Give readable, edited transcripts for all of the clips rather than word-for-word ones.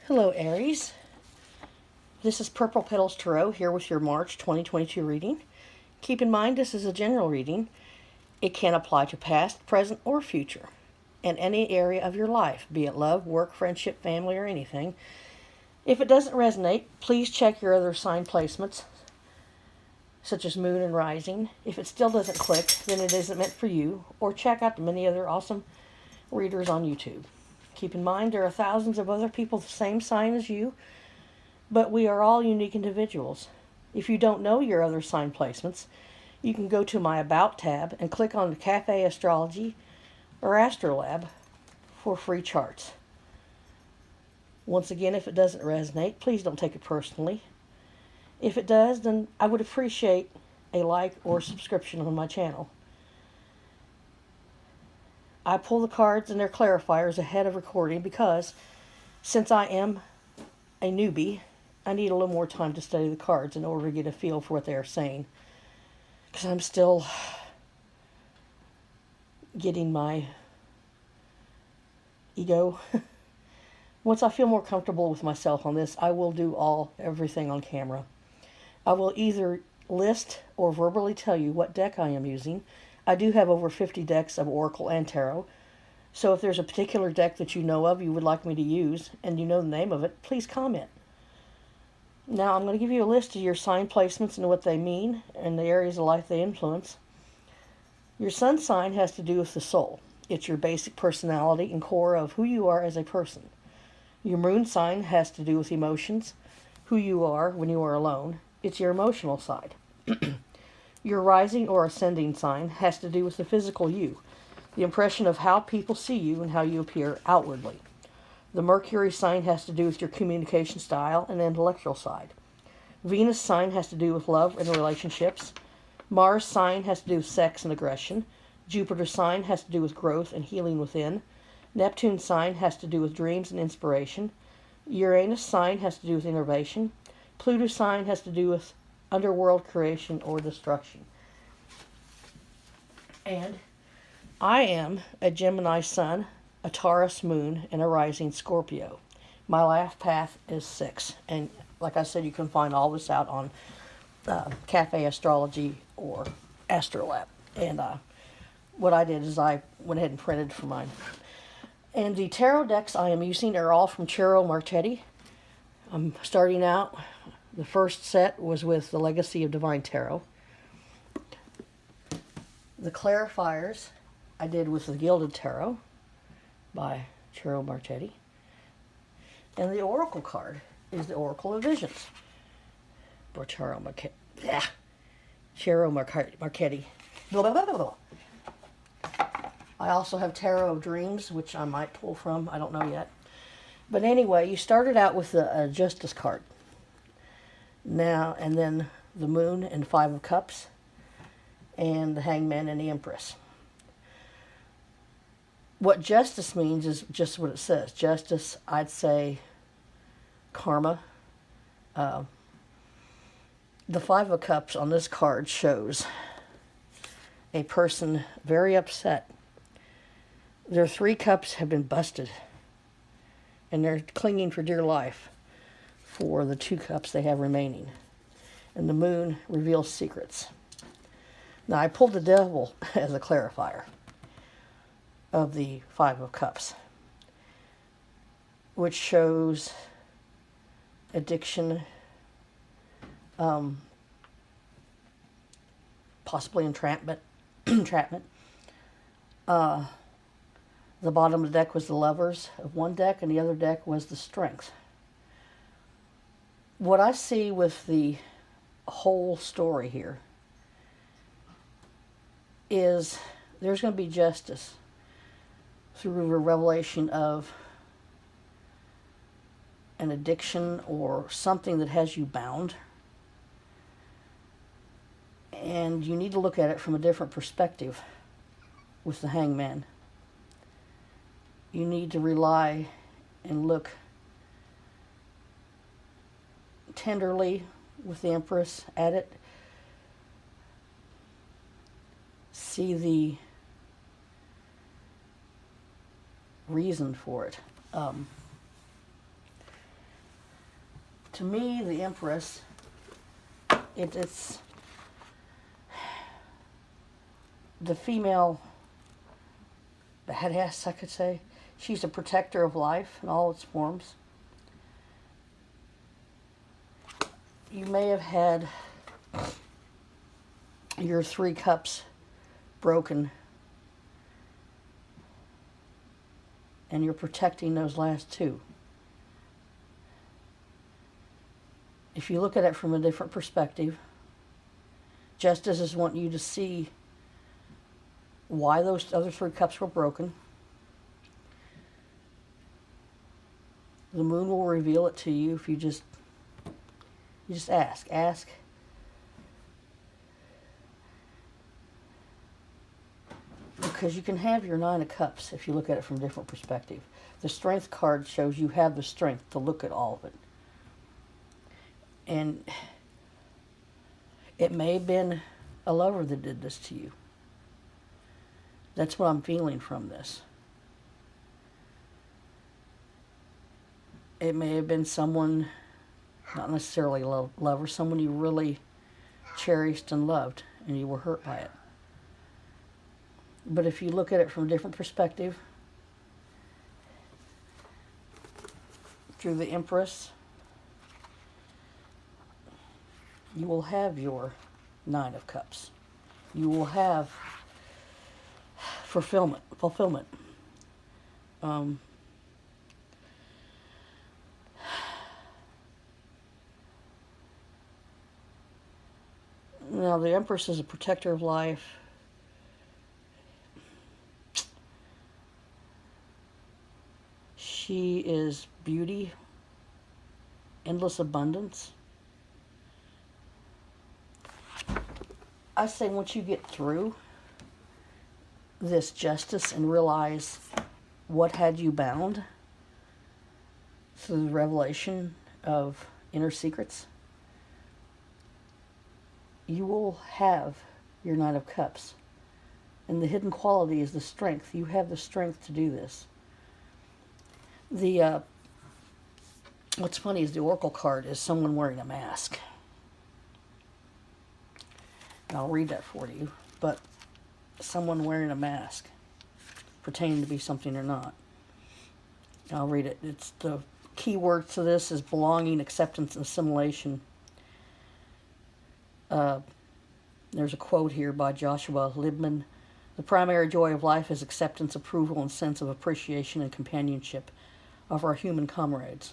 Hello, Aries. This is Purple Petals Tarot here with your March 2022 reading. Keep in mind this is a general reading. It can apply to past, present, or future, in any area of your life, be it love, work, friendship, family, or anything. If it doesn't resonate, please check your other sign placements, such as moon and rising. If it still doesn't click, then it isn't meant for you, or check out the many other awesome readers on YouTube. Keep in mind there are thousands of other people the same sign as you, but we are all unique individuals. If you don't know your other sign placements, you can go to my About tab and click on the Cafe Astrology or Astrolab for free charts. Once again, if it doesn't resonate, please don't take it personally. If it does, then I would appreciate a like or subscription on my channel. I pull the cards and their clarifiers ahead of recording because, since I am a newbie, I need a little more time to study the cards in order to get a feel for what they are saying. Because I'm still getting my ego. Once I feel more comfortable with myself on this, I will do everything on camera. I will either list or verbally tell you what deck I am using. I do have over 50 decks of Oracle and Tarot. So if there's a particular deck that you know of you would like me to use, and you know the name of it, please comment. Now I'm going to give you a list of your sign placements and what they mean and the areas of life they influence. Your sun sign has to do with the soul. It's your basic personality and core of who you are as a person. Your moon sign has to do with emotions, who you are when you are alone. It's your emotional side. Your rising or ascending sign has to do with the physical you, the impression of how people see you and how you appear outwardly. The Mercury sign has to do with your communication style and intellectual side. Venus sign has to do with love and relationships. Mars sign has to do with sex and aggression. Jupiter sign has to do with growth and healing within. Neptune sign has to do with dreams and inspiration. Uranus sign has to do with innovation. Pluto sign has to do with underworld creation or destruction. And I am a Gemini sun, a Taurus moon, and a rising Scorpio. My life path is 6. And like I said, you can find all this out on Cafe Astrology or Astrolab. And what I did is I went ahead and printed for mine. And the tarot decks I am using are all from Ciro Marchetti. I'm starting out. The first set was with the Legacy of Divine Tarot. The clarifiers I did with the Gilded Tarot by Ciro Marchetti. And the Oracle card is the Oracle of Visions by Ciro Marchetti. I also have Tarot of Dreams, which I might pull from. I don't know yet. But anyway, you started out with the Justice card. Now, and then the Moon and 5 of Cups, and the Hangman and the Empress. What justice means is just what it says. Justice, I'd say karma. The 5 of Cups on this card shows a person very upset. Their 3 cups have been busted, and they're clinging for dear life for the 2 cups they have remaining. And the Moon reveals secrets. Now, I pulled the Devil as a clarifier of the 5 of Cups, which shows addiction, possibly entrapment. The bottom of the deck was the Lovers of one deck, and the other deck was the Strength. What I see with the whole story here is there's going to be justice through the revelation of an addiction or something that has you bound. And you need to look at it from a different perspective with the Hangman. You need to rely and look tenderly with the Empress at it. See the reason for it. To me, the Empress, it's the female badass, I could say. She's a protector of life in all its forms. You may have had your 3 cups broken, and you're protecting those last 2. If you look at it from a different perspective, Justices want you to see why those other 3 cups were broken. The moon will reveal it to you if you just ask. Ask. Because you can have your 9 of Cups if you look at it from a different perspective. The Strength card shows you have the strength to look at all of it. And it may have been a lover that did this to you. That's what I'm feeling from this. It may have been someone, not necessarily a lover, someone you really cherished and loved, and you were hurt by it. But if you look at it from a different perspective, through the Empress, you will have your 9 of Cups. You will have fulfillment. Now, the Empress is a protector of life. She is beauty, endless abundance. I say once you get through this justice and realize what had you bound through the revelation of inner secrets, you will have your 9 of Cups. And the hidden quality is the strength. You have the strength to do this. What's funny is the Oracle card is someone wearing a mask. And I'll read that for you. But someone wearing a mask, pretending to be something they're not. I'll read it. It's the key word to this is belonging, acceptance, and assimilation. There's a quote here by Joshua Libman. The primary joy of life is acceptance, approval, and sense of appreciation and companionship of our human comrades.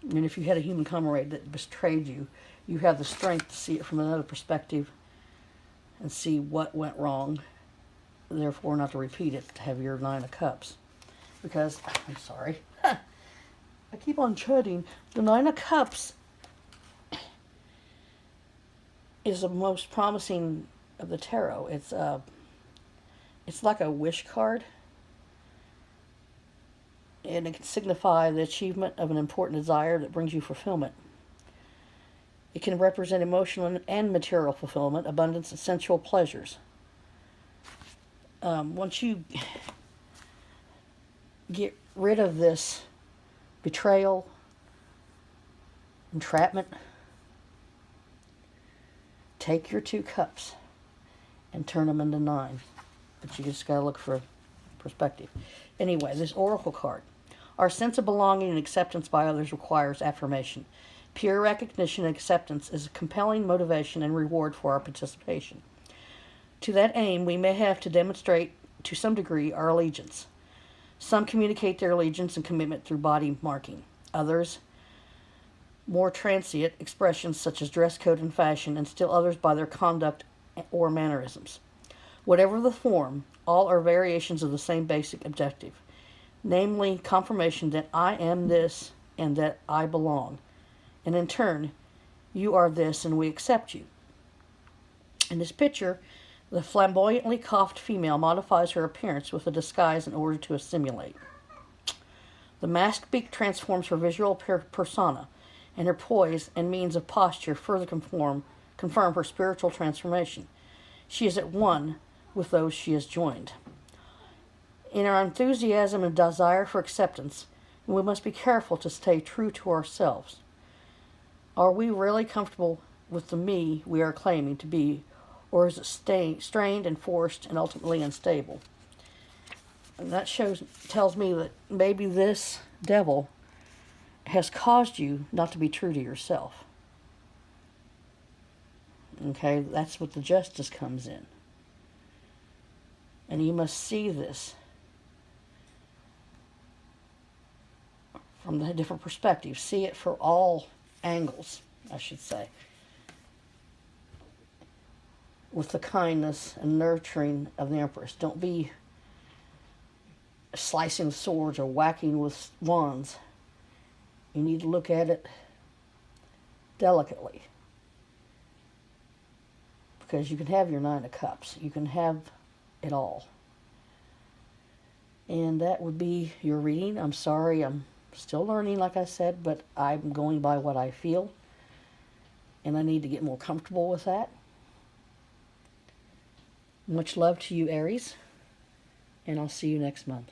And if you had a human comrade that betrayed you, you have the strength to see it from another perspective and see what went wrong, therefore not to repeat it, to have your 9 of Cups. Because, I'm sorry, I keep on treading. The 9 of Cups is the most promising of the tarot. It's like a wish card, and it can signify the achievement of an important desire that brings you fulfillment. It can represent emotional and material fulfillment, abundance, and sensual pleasures. Once you get rid of this betrayal, entrapment, take your 2 cups and turn them into 9. But you just got to look for perspective. Anyway, this Oracle card. Our sense of belonging and acceptance by others requires affirmation. Pure recognition and acceptance is a compelling motivation and reward for our participation. To that aim, we may have to demonstrate, to some degree, our allegiance. Some communicate their allegiance and commitment through body marking. Others, more transient expressions such as dress code and fashion, and still others by their conduct or mannerisms. Whatever the form, all are variations of the same basic objective, namely confirmation that I am this and that I belong. And in turn, you are this and we accept you. In this picture, the flamboyantly coiffed female modifies her appearance with a disguise in order to assimilate. The masked beak transforms her visual persona, and her poise and means of posture further confirm her spiritual transformation. She is at one with those she has joined. In our enthusiasm and desire for acceptance, we must be careful to stay true to ourselves. Are we really comfortable with the me we are claiming to be, or is it strained and forced and ultimately unstable? And that tells me that maybe this devil has caused you not to be true to yourself. Okay, that's what the justice comes in. And you must see this from the different perspectives. See it for all angles, I should say. With the kindness and nurturing of the Empress. Don't be slicing with swords or whacking with wands. You need to look at it delicately. Because you can have your Nine of Cups. You can have it all. And that would be your reading. I'm sorry, I'm still learning, like I said, but I'm going by what I feel. And I need to get more comfortable with that. Much love to you, Aries. And I'll see you next month.